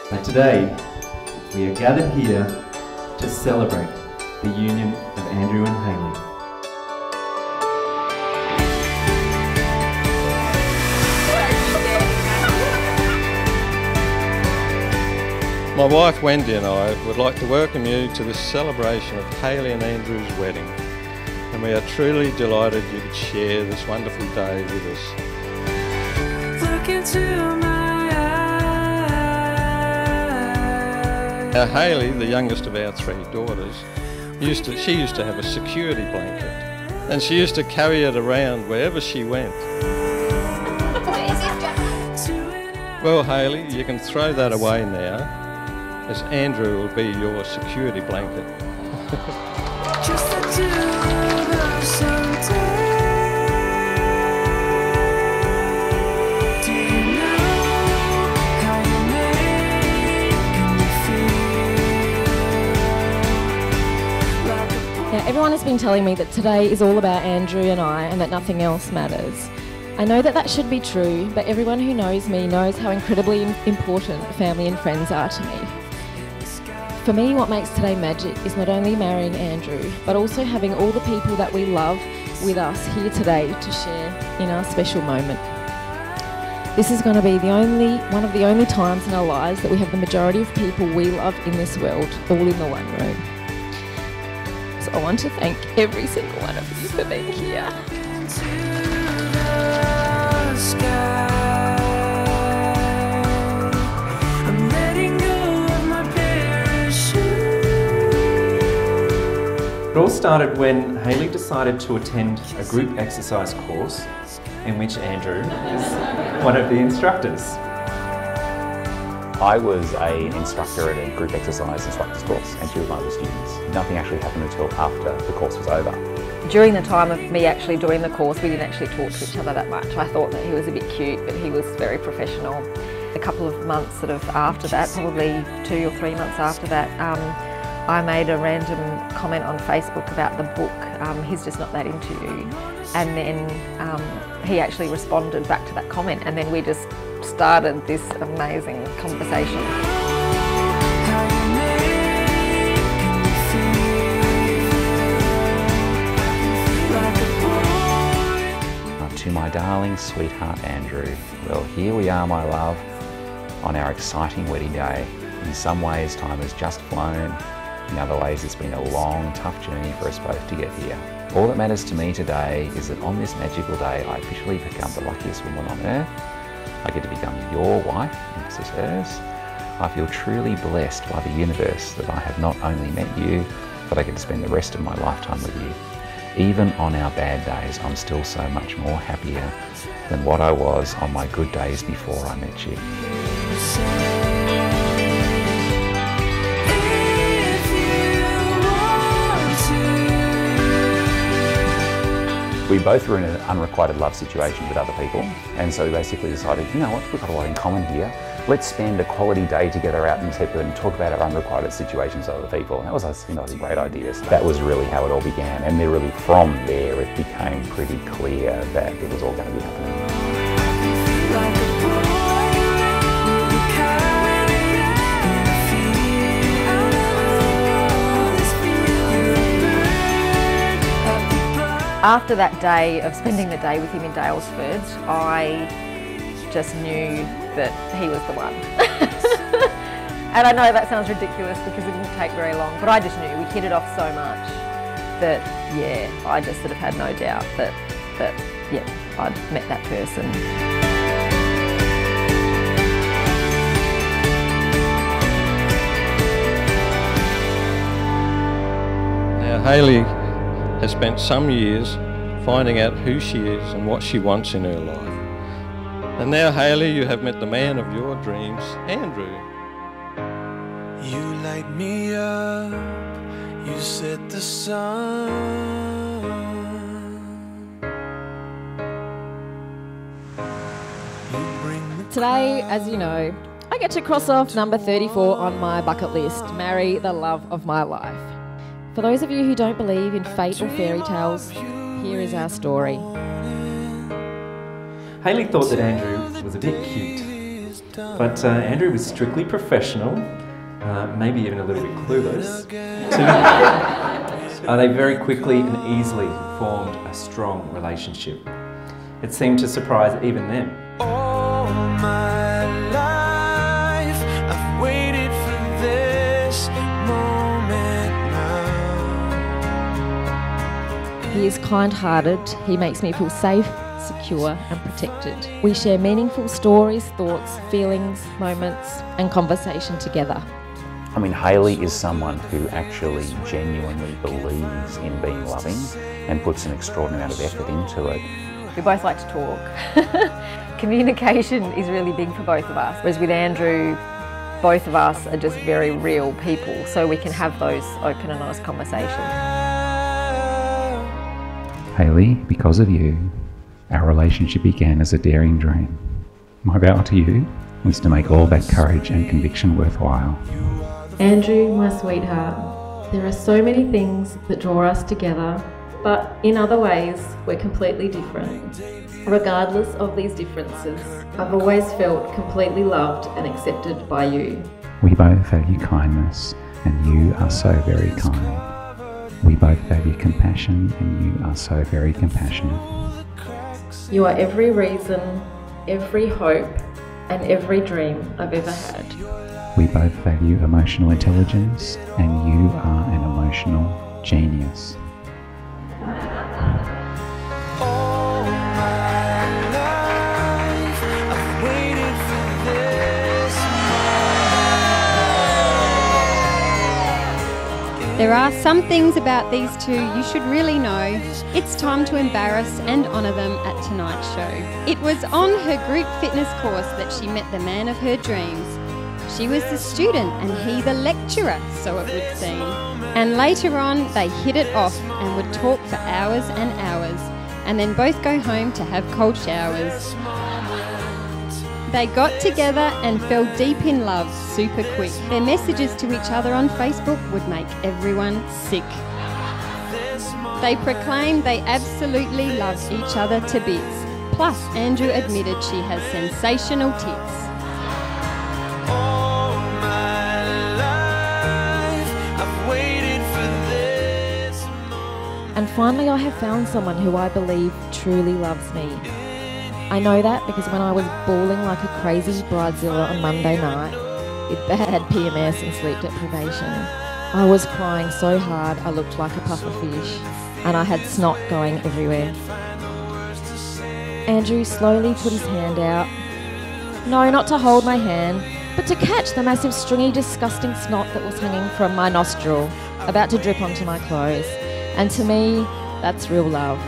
But today, we are gathered here to celebrate the union of Andrew and Hayley. My wife Wendy and I would like to welcome you to this celebration of Hayley and Andrew's wedding, and we are truly delighted you could share this wonderful day with us. Look into my eyes. Now Hayley, the youngest of our three daughters, she used to have a security blanket, and she used to carry it around wherever she went. Well Hayley, you can throw that away now, as Andrew will be your security blanket. Just the two of us someday. Do you know how you make me feel? Like a boy. Now, everyone has been telling me that today is all about Andrew and I and that nothing else matters. I know that that should be true, but everyone who knows me knows how incredibly important family and friends are to me. For me, what makes today magic is not only marrying Andrew, but also having all the people that we love with us here today to share in our special moment. This is going to be one of the only times in our lives that we have the majority of people we love in this world all in the one room. So I want to thank every single one of you for being here. It all started when Hayley decided to attend a group exercise course in which Andrew is one of the instructors. I was an instructor at a group exercise instructor's course, and she was one of the students. Nothing actually happened until after the course was over. During the time of me actually doing the course, we didn't actually talk to each other that much. I thought that he was a bit cute, but he was very professional. A couple of months after that, probably 2 or 3 months after that, I made a random comment on Facebook about the book, He's Just Not That Into You, and then he actually responded back to that comment, and then we just started this amazing conversation. To my darling sweetheart Andrew, well, here we are, my love, on our exciting wedding day. In some ways time has just flown. In other ways, it's been a long, tough journey for us both to get here. All that matters to me today is that on this magical day, I officially become the luckiest woman on earth. I get to become your wife, and this is hers. I feel truly blessed by the universe that I have not only met you, but I get to spend the rest of my lifetime with you. Even on our bad days, I'm still so much more happier than what I was on my good days before I met you. We both were in an unrequited love situation with other people, and so we basically decided, you know what, we've got a lot in common here. Let's spend a quality day together out in Tipper and talk about our unrequited situations with other people. And that was a great idea. So that was really how it all began, and then really from there it became pretty clear that it was all going to be happening. After that day of spending the day with him in Dalesford, I just knew that he was the one. And I know that sounds ridiculous because it didn't take very long, but I just knew we hit it off so much that, yeah, I just sort of had no doubt that yeah, I'd met that person. Now Hayley has spent some years finding out who she is and what she wants in her life. And now, Hayley, you have met the man of your dreams, Andrew. You light me up, you set the sun. You bring the Today, as you know, I get to cross off number 34 on my bucket list, marry the love of my life. For those of you who don't believe in fate or fairy tales, here is our story. Hayley thought that Andrew was a bit cute, But Andrew was strictly professional, maybe even a little bit clueless. They very quickly and easily formed a strong relationship. It seemed to surprise even them. All my life I've waited for this moment now. He is kind-hearted, he makes me feel safe, secure and protected. We share meaningful stories, thoughts, feelings, moments and conversation together. I mean, Hayley is someone who actually genuinely believes in being loving and puts an extraordinary amount of effort into it. We both like to talk. Communication is really big for both of us. Whereas with Andrew, both of us are just very real people, so we can have those open and honest conversations. Hayley, because of you, our relationship began as a daring dream. My vow to you was to make all that courage and conviction worthwhile. Andrew, my sweetheart, there are so many things that draw us together, but in other ways we're completely different. Regardless of these differences, I've always felt completely loved and accepted by you. We both value kindness, and you are so very kind. We both value compassion, and you are so very compassionate. You are every reason, every hope, and every dream I've ever had. We both value emotional intelligence, and you are an emotional genius. All my life I've waited for this moment. There are some things about these two you should really know. It's time to embarrass and honour them at tonight's show. It was on her group fitness course that she met the man of her dreams. She was the student and he the lecturer, so it would seem. And later on, they hit it off and would talk for hours and hours, and then both go home to have cold showers. They got together and fell deep in love super quick. Their messages to each other on Facebook would make everyone sick. They proclaimed they absolutely love each other to bits. Plus, Andrew admitted she has sensational tits. All my life I've waited for this moment. And finally I have found someone who I believe truly loves me. I know that because when I was bawling like a crazy bridezilla on Monday night with bad PMS and sleep deprivation, I was crying so hard I looked like a puffer fish and I had snot going everywhere. Andrew slowly put his hand out. No, not to hold my hand, but to catch the massive stringy disgusting snot that was hanging from my nostril, about to drip onto my clothes. And to me, that's real love.